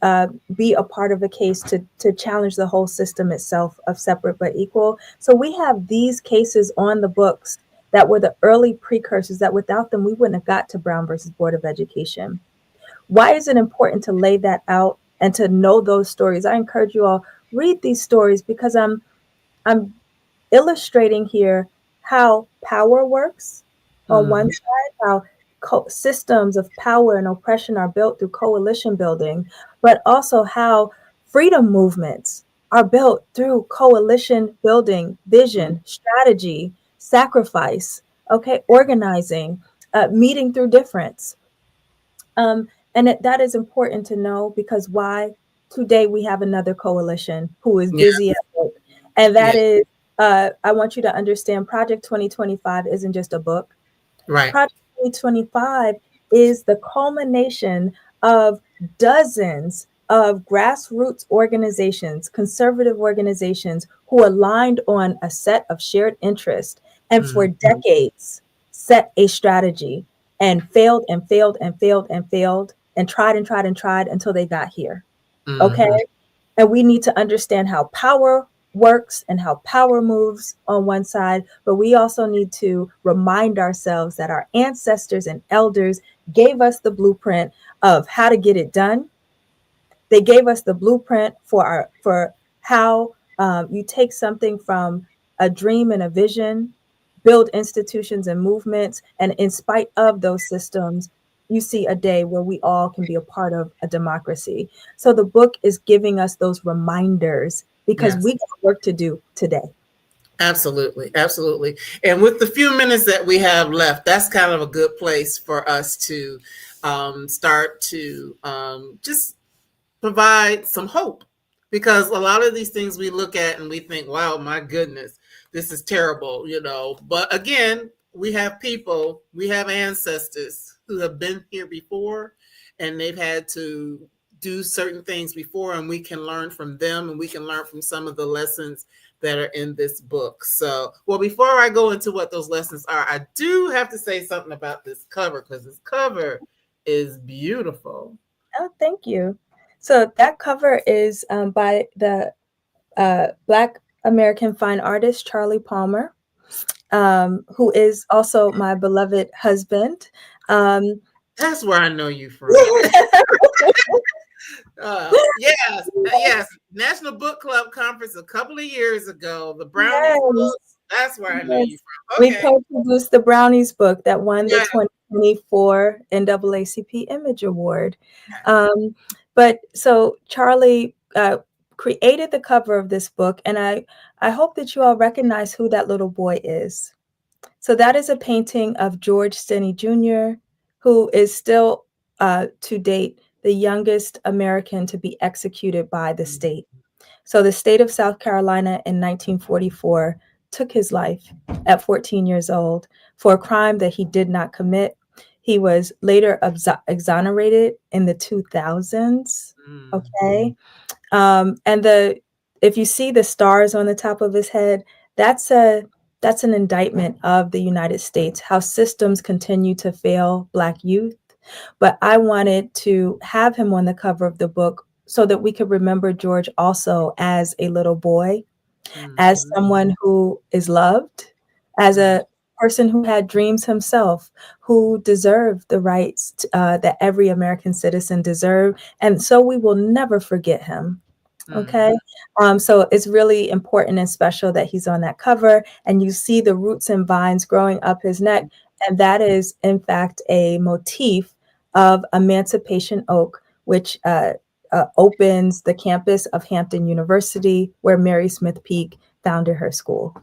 be a part of a case, to challenge the whole system itself of separate but equal. So we have these cases on the books that were the early precursors that without them we wouldn't have got to Brown versus Board of Education. Why is it important to lay that out and to know those stories? I encourage you all, read these stories, because I'm illustrating here how power works on one Mhm. side, how systems of power and oppression are built through coalition building, but also how freedom movements are built through coalition building, Mhm. vision, strategy, sacrifice, okay, organizing, meeting through difference. That is important to know, because why? Today we have another coalition who is Yeah. busy at work. And Yeah. that is, I want you to understand, Project 2025 isn't just a book. Right. Project 2025 is the culmination of dozens of grassroots organizations, conservative organizations, who aligned on a set of shared interests and for Mhm. decades set a strategy and failed and failed and failed and failed and tried and tried and tried until they got here. Okay. Mhm. And we need to understand how power works and how power moves on one side, but we also need to remind ourselves that our ancestors and elders gave us the blueprint of how to get it done. They gave us the blueprint for how you take something from a dream and a vision, build institutions and movements, and in spite of those systems, you see a day where we all can be a part of a democracy. So the book is giving us those reminders, because Yes. we got work to do today. Absolutely. Absolutely. And with the few minutes that we have left, that's kind of a good place for us to start to just provide some hope, because a lot of these things we look at and we think, wow, my goodness, this is terrible, but again, we have people, we have ancestors who have been here before, and they've had to do certain things before, and we can learn from them, and we can learn from some of the lessons that are in this book. So, well, before I go into what those lessons are, I do have to say something about this cover, because this cover is beautiful. Oh, thank you. So that cover is by the Black American fine artist Charlie Palmer, who is also my beloved husband. Um, That's where I know you from. Yes, yes. National Book Club conference a couple of years ago. The Brownies yes, book. That's where I know you yes. from. We Okay. co-produced the Brownies book that won the Yeah. 2024 NAACP Image Award. Um, but so Charlie created the cover of this book, and I hope that you all recognize who that little boy is. So that is a painting of George Stinney Jr., who is still, to date, the youngest American to be executed by the state. So the state of South Carolina in 1944 took his life at 14 years old for a crime that he did not commit. He was later exonerated in the 2000s. Mm. Okay. And if you see the stars on the top of his head, that's a that's an indictment of the United States, how systems continue to fail Black youth. But I wanted to have him on the cover of the book so that we could remember George also as a little boy, as Mhm. someone who is loved, as Mm. a person who had dreams himself, who deserved the rights that every American citizen deserved. And so we will never forget him. Okay. Mhm. So it's really important and special that he's on that cover, and you see the roots and vines growing up his neck. And that is, in fact, a motif of Emancipation Oak, which opens the campus of Hampton University, where Mary Smith Peake founded her school.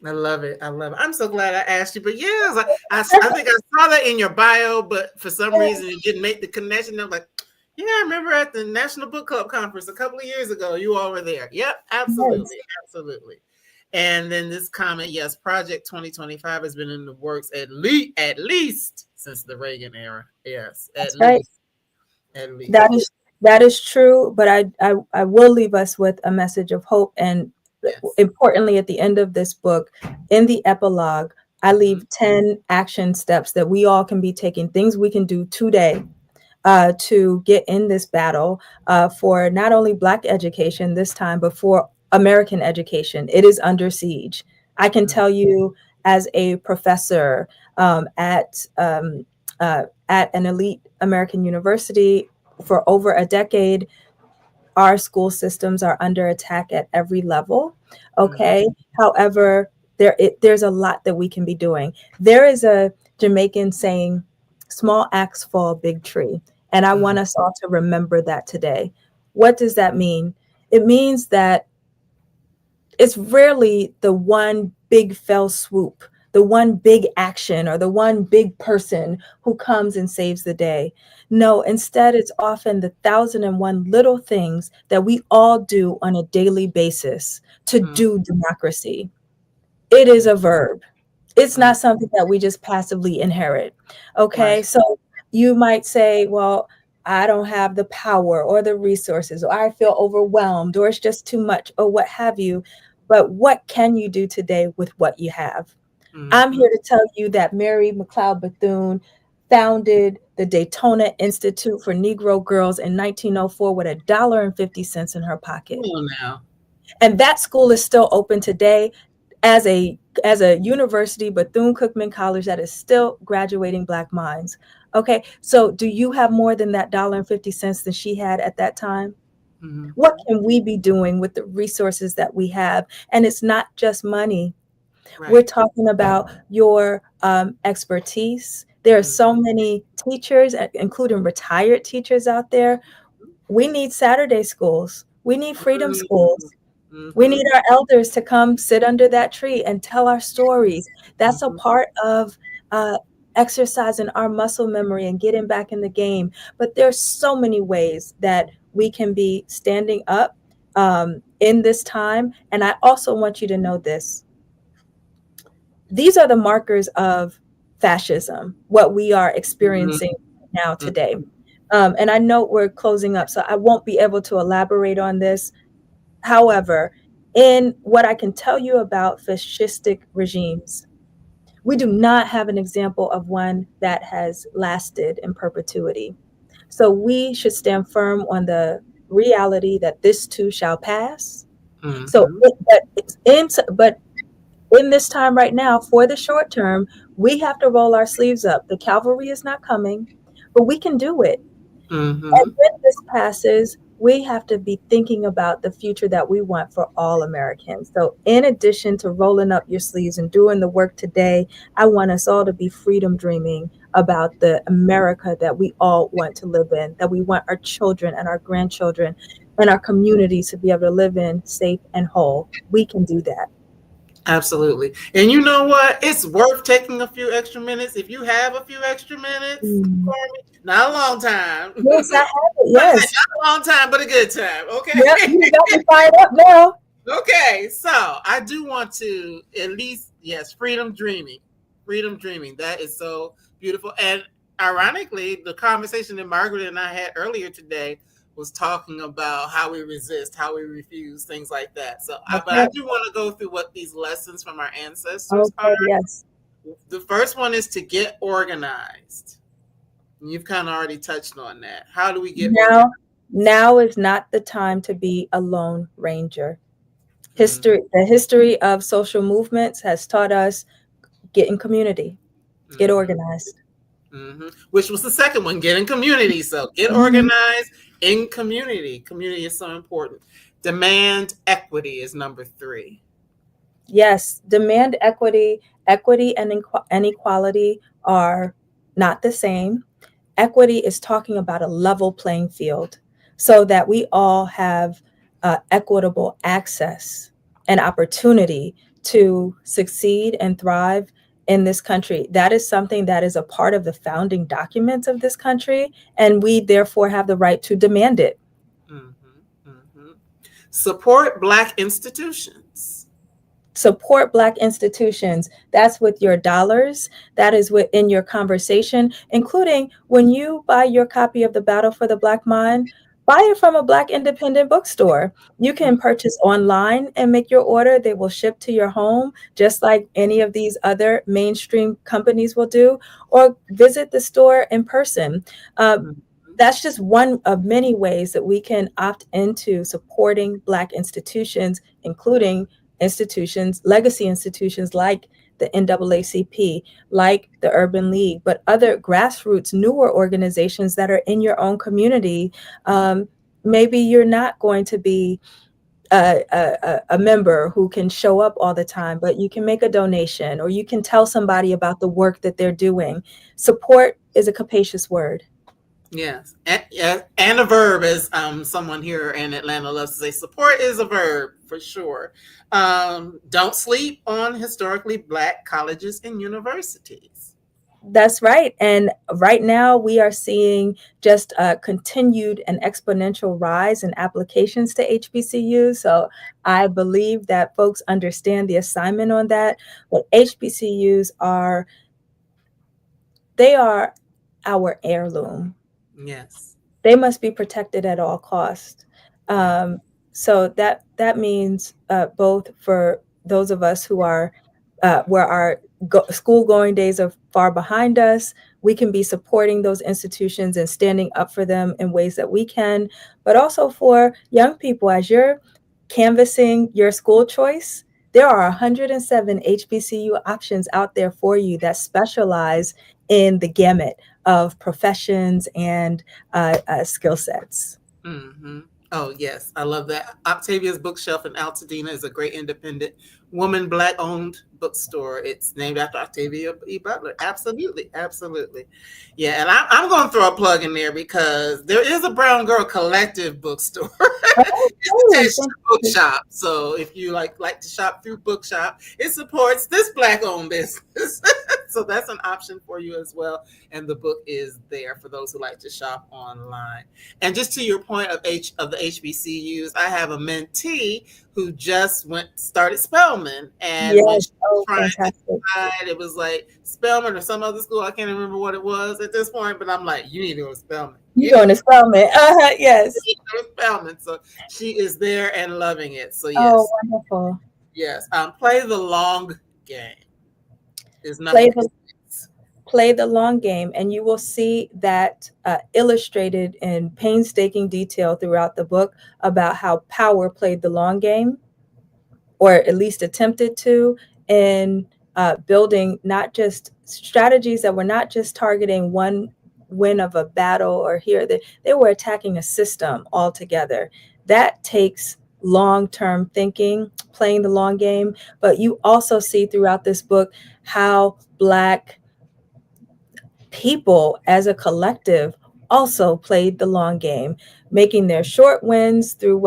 I love it. I love it. I'm so glad I asked you. But yes, I think I saw that in your bio, but for some reason it didn't make the connection. I'm like, yeah, I remember at the National Book Club conference a couple of years ago, you all were there. Yep, absolutely. Yes. Absolutely. And then this comment, yes, Project 2025 has been in the works at least since the Reagan era. Yes, That's right. At least. That is true, but I will leave us with a message of hope. And Yes. importantly, at the end of this book, in the epilogue, I leave 10 action steps that we all can be taking, things we can do today to get in this battle for not only Black education this time, but for American education. It is under siege. I can tell you, as a professor at an elite American university for over a decade, our school systems are under attack at every level. Okay. However, there's a lot that we can be doing. There is a Jamaican saying, small axe fall big tree. And I want us all to remember that today. What does that mean? It means that it's rarely the one big fell swoop, the one big action, or the one big person who comes and saves the day. No, instead, it's often the 1,001 little things that we all do on a daily basis to do democracy. It is a verb. It's not something that we just passively inherit. Okay, Right. so you might say, well, I don't have the power or the resources, or I feel overwhelmed, or it's just too much, or what have you. But what can you do today with what you have? I'm here to tell you that Mary McLeod Bethune founded the Daytona Institute for Negro Girls in 1904 with $1.50 in her pocket. Come on now. And that school is still open today as a university, Bethune-Cookman College, that is still graduating Black minds. Okay, so do you have more than that $1.50 that she had at that time? What can we be doing with the resources that we have? And it's not just money. Right. We're talking about your expertise. There are so many teachers, including retired teachers out there. We need Saturday schools. We need freedom schools. We need our elders to come sit under that tree and tell our stories. That's a part of exercising our muscle memory and getting back in the game. But there's so many ways that we can be standing up in this time. And I also want you to know this. These are the markers of fascism, what we are experiencing now today. And I know we're closing up, so I won't be able to elaborate on this. However, in what I can tell you about fascistic regimes, we do not have an example of one that has lasted in perpetuity. So we should stand firm on the reality that this too shall pass. So, but in this time right now, for the short term, we have to roll our sleeves up. The cavalry is not coming, but we can do it. And when this passes, we have to be thinking about the future that we want for all Americans. So in addition to rolling up your sleeves and doing the work today, I want us all to be freedom dreaming about the America that we all want to live in, that we want our children and our grandchildren and our communities to be able to live in safe and whole. We can do that. Absolutely. And you know what? It's worth taking a few extra minutes. If you have a few extra minutes for me, not a long time. Yes, I have it. Yes. Not a long time, but a good time. Okay. Yep, you got me fired up now. Okay. So I do want to at least, yes, freedom dreaming. Freedom dreaming. That is so beautiful. And ironically, the conversation that Margaret and I had earlier today was talking about how we resist, how we refuse, things like that. So, but I do want to go through what these lessons from our ancestors are. Yes. The first one is to get organized. You've kind of already touched on that. How do we get organized? Now is not the time to be a lone ranger. The history of social movements has taught us get in community, get organized. Which was the second one, get in community. So get organized in community. Community is so important. Demand equity is number 3. Yes, demand equity. Equity and inequality are not the same. Equity is talking about a level playing field so that we all have equitable access and opportunity to succeed and thrive in this country. That is something that is a part of the founding documents of this country, and we therefore have the right to demand it. Mm-hmm, mm-hmm. Support Black institutions. Support Black institutions. That's with your dollars. That is within your conversation, including when you buy your copy of The Battle for the Black Mind, buy it from a Black independent bookstore. You can purchase online and make your order. They will ship to your home, just like any of these other mainstream companies will do, or visit the store in person. Mm-hmm. That's just one of many ways that we can opt into supporting Black institutions, including institutions, legacy institutions like the NAACP, like the Urban League, but other grassroots, newer organizations that are in your own community. Maybe you're not going to be a member who can show up all the time, but you can make a donation or you can tell somebody about the work that they're doing. Support is a capacious word. Yes, and a verb, as someone here in Atlanta loves to say. Support is a verb for sure. Don't sleep on historically Black colleges and universities. That's right. And right now we are seeing just a continued and exponential rise in applications to HBCUs. So I believe that folks understand the assignment on that. But HBCUs they are our heirloom. Yes. They must be protected at all costs. So that means both for those of us who are where our school going days are far behind us, we can be supporting those institutions and standing up for them in ways that we can, but also for young people as you're canvassing your school choice. There are 107 HBCU options out there for you that specialize in the gamut of professions and skill sets. Mm-hmm. Oh, yes. I love that. Octavia's Bookshelf in Altadena is a great independent woman, Black owned bookstore. It's named after Octavia E. Butler. Absolutely. Absolutely. Yeah. And I'm going to throw a plug in there because there is a Brown Girl Collective bookstore. Oh, It's attached thank to you. Bookshop. So if you like to shop through Bookshop, it supports this Black owned business. So that's an option for you as well. And the book is there for those who like to shop online. And just to your point of the HBCUs, I have a mentee who just started Spelman, and when Yes. she was Oh, trying to fantastic. decide, it was like Spelman or some other school. I can't remember what it was at this point, but I'm like, you need to go to Spelman. You You need doing the spellman? Yes. to go to Spelman. So she is there and loving it. So Oh, yes, wonderful. yes. Play the long game is Play number the 6. play the long game, and you will see that illustrated in painstaking detail throughout the book about how power played the long game, or at least attempted to, in building not just strategies that were not just targeting one win of a battle or here. They were attacking a system altogether. That takes long-term thinking, playing the long game. But you also see throughout this book how Black people as a collective also played the long game, making their short wins through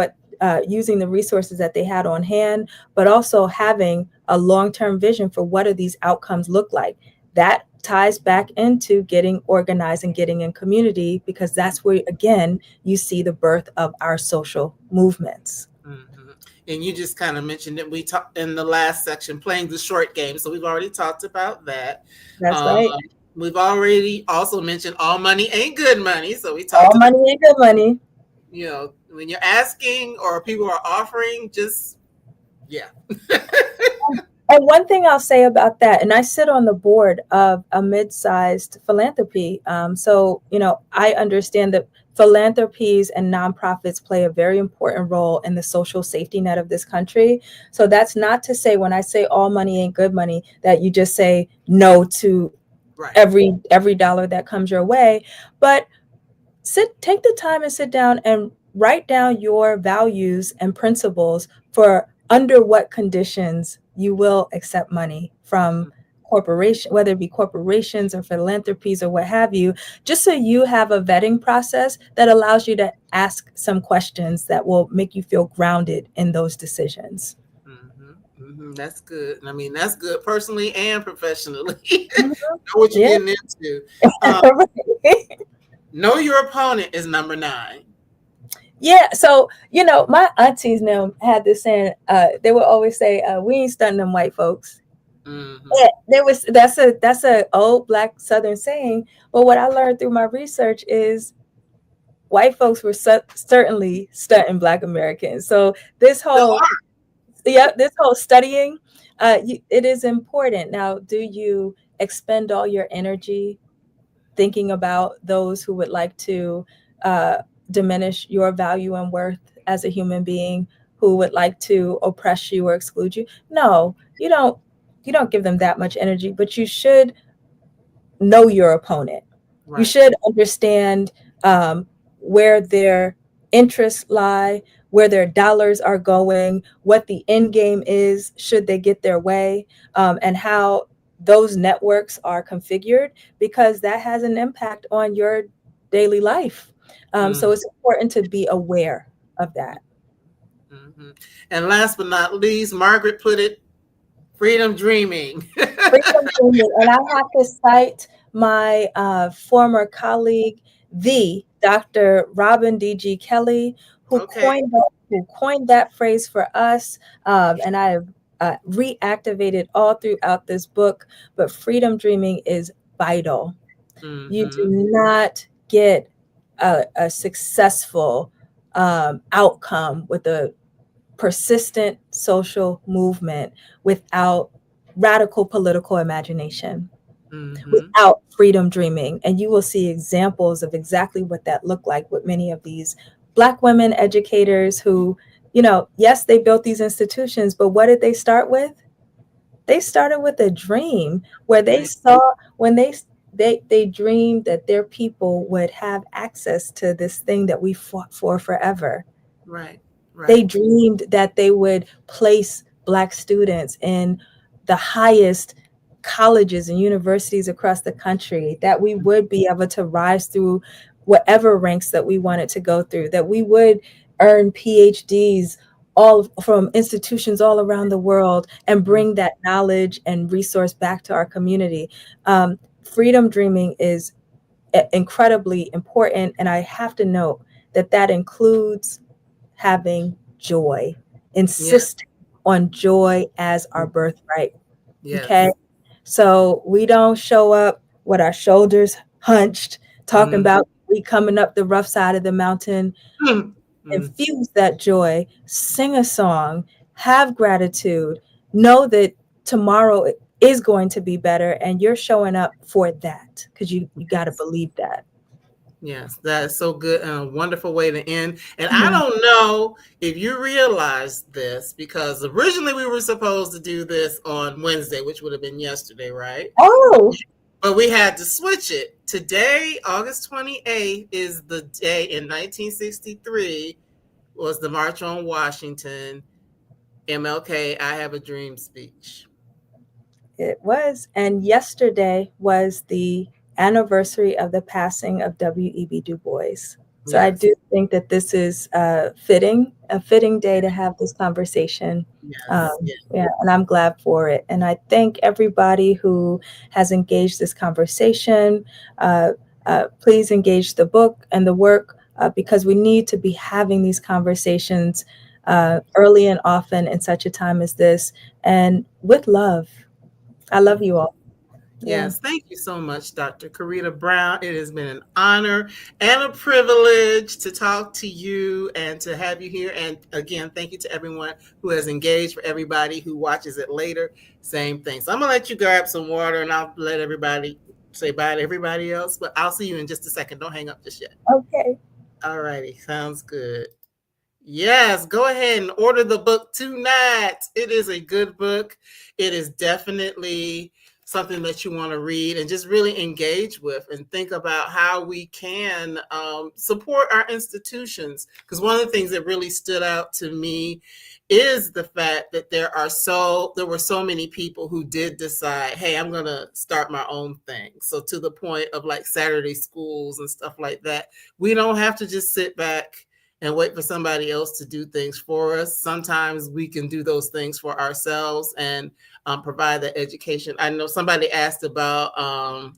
using the resources that they had on hand, but also having a long-term vision for what do these outcomes look like. That ties back into getting organized and getting in community, because that's where, again, you see the birth of our social movements. Mm-hmm. And you just kind of mentioned it. We talked in the last section, playing the short game. So we've already talked about that. That's Um, right. we've already also mentioned all money ain't good money. So we All talked about, money ain't good money. when you're asking or people are offering, just, yeah. And one thing I'll say about that, and I sit on the board of a mid-sized philanthropy. So, I understand that philanthropies and nonprofits play a very important role in the social safety net of this country. So that's not to say when I say all money ain't good money, that you just say no to Right. every dollar that comes your way. But take the time and sit down and write down your values and principles for under what conditions you will accept money from corporation, whether it be corporations or philanthropies or what have you, just so you have a vetting process that allows you to ask some questions that will make you feel grounded in those decisions. That's good. I mean, that's good personally and professionally. Mhm. Know what you're Yeah. getting into. Know your opponent is number 9. Yeah, so my aunties now had this saying. They would always say, "We ain't stunting them white folks." Mm-hmm. Yeah, that's a old Black Southern saying. But what I learned through my research is white folks were certainly stunting Black Americans. So this Still whole are. this whole studying, it is important. Now, do you expend all your energy thinking about those who would like to uh, diminish your value and worth as a human being, who would like to oppress you or exclude you? No, you don't. You don't give them that much energy, but you should know your opponent. You Right. should understand where their interests lie, where their dollars are going, what the end game is should they get their way, and how those networks are configured, because that has an impact on your daily life. So Mm-hmm. it's important to be aware of that. Mm-hmm. And last but not least, Margaret put it, freedom dreaming. Freedom movement. And I have to cite my former colleague, the Dr. Robin D.G. Kelly, Okay. who coined that phrase for us. And I have reactivated all throughout this book. But freedom dreaming is vital. You do Mm-hmm. not get a successful outcome with a persistent social movement without radical political imagination, Mm-hmm. without freedom dreaming. And you will see examples of exactly what that looked like with many of these Black women educators who, yes, they built these institutions, but what did they start with? They started with a dream where they Right. saw, when they dreamed that their people would have access to this thing that we fought for forever. Right. They Right. dreamed that they would place Black students in the highest colleges and universities across the country, that we would be able to rise through whatever ranks that we wanted to go through, that we would earn PhDs all from institutions all around the world and bring that knowledge and resource back to our community. Freedom dreaming is incredibly important. And I have to note that that includes having joy, Yes. insisting on joy as our birthright. Okay. Yes. So we don't show up with our shoulders hunched, talking Mm-hmm. about we coming up the rough side of the mountain. Mm-hmm. Infuse that joy, sing a song, have gratitude, know that tomorrow is going to be better, and you're showing up for that because you got to believe that. Yes, that is so good and a wonderful way to end. And I Mhm. don't know if you realize this, because originally we were supposed to do this on Wednesday, which would have been yesterday, right? Oh, But we had to switch it. Today, August 28th, is the day in 1963 was the March on Washington, MLK, I Have a Dream speech. it was. And yesterday was the anniversary of the passing of W.E.B. Du Bois. So I Yes, do think that this is a fitting day to have this conversation. yes, yes. Yeah, and I'm glad for it. And I thank everybody who has engaged this conversation. Uh, please engage the book and the work, because we need to be having these conversations early and often in such a time as this, and with love. I love you all. Yeah. Yes, thank you so much, Dr. Karida Brown. It has been an honor and a privilege to talk to you and to have you here. And again, thank you to everyone who has engaged. For everybody who watches it later, same thing. So I'm going to let you grab some water and I'll let everybody say bye to everybody else. But I'll see you in just a second. Don't hang up just yet. Okay. All righty. Sounds good. Yes, go ahead and order the book tonight. It is a good book. It is definitely something that you want to read and just really engage with and think about how we can support our institutions. Because one of the things that really stood out to me is the fact that there were so many people who did decide, hey, I'm going to start my own thing. So to the point of like Saturday schools and stuff like that, we don't have to just sit back and wait for somebody else to do things for us. Sometimes we can do those things for ourselves and provide the education. I know somebody asked about,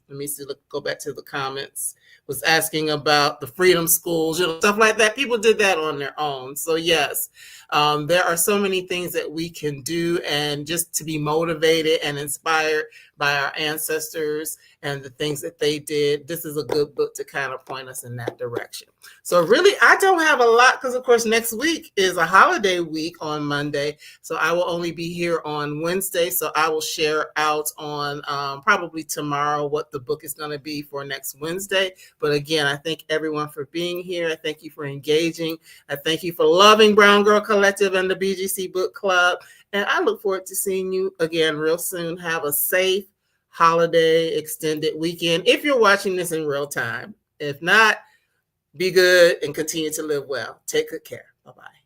let me see, go back to the comments, was asking about the freedom schools, stuff like that. People did that on their own. So yes, there are so many things that we can do, and just to be motivated and inspired by our ancestors and the things that they did. This is a good book to kind of point us in that direction. So really, I don't have a lot because, of course, next week is a holiday week on Monday. So I will only be here on Wednesday. So I will share out on probably tomorrow what the book is going to be for next Wednesday. But again, I thank everyone for being here. I thank you for engaging. I thank you for loving Brown Girl Collective and the BGC Book Club. And I look forward to seeing you again real soon. Have a safe holiday extended weekend if you're watching this in real time. If not, be good and continue to live well. Take good care. Bye-bye.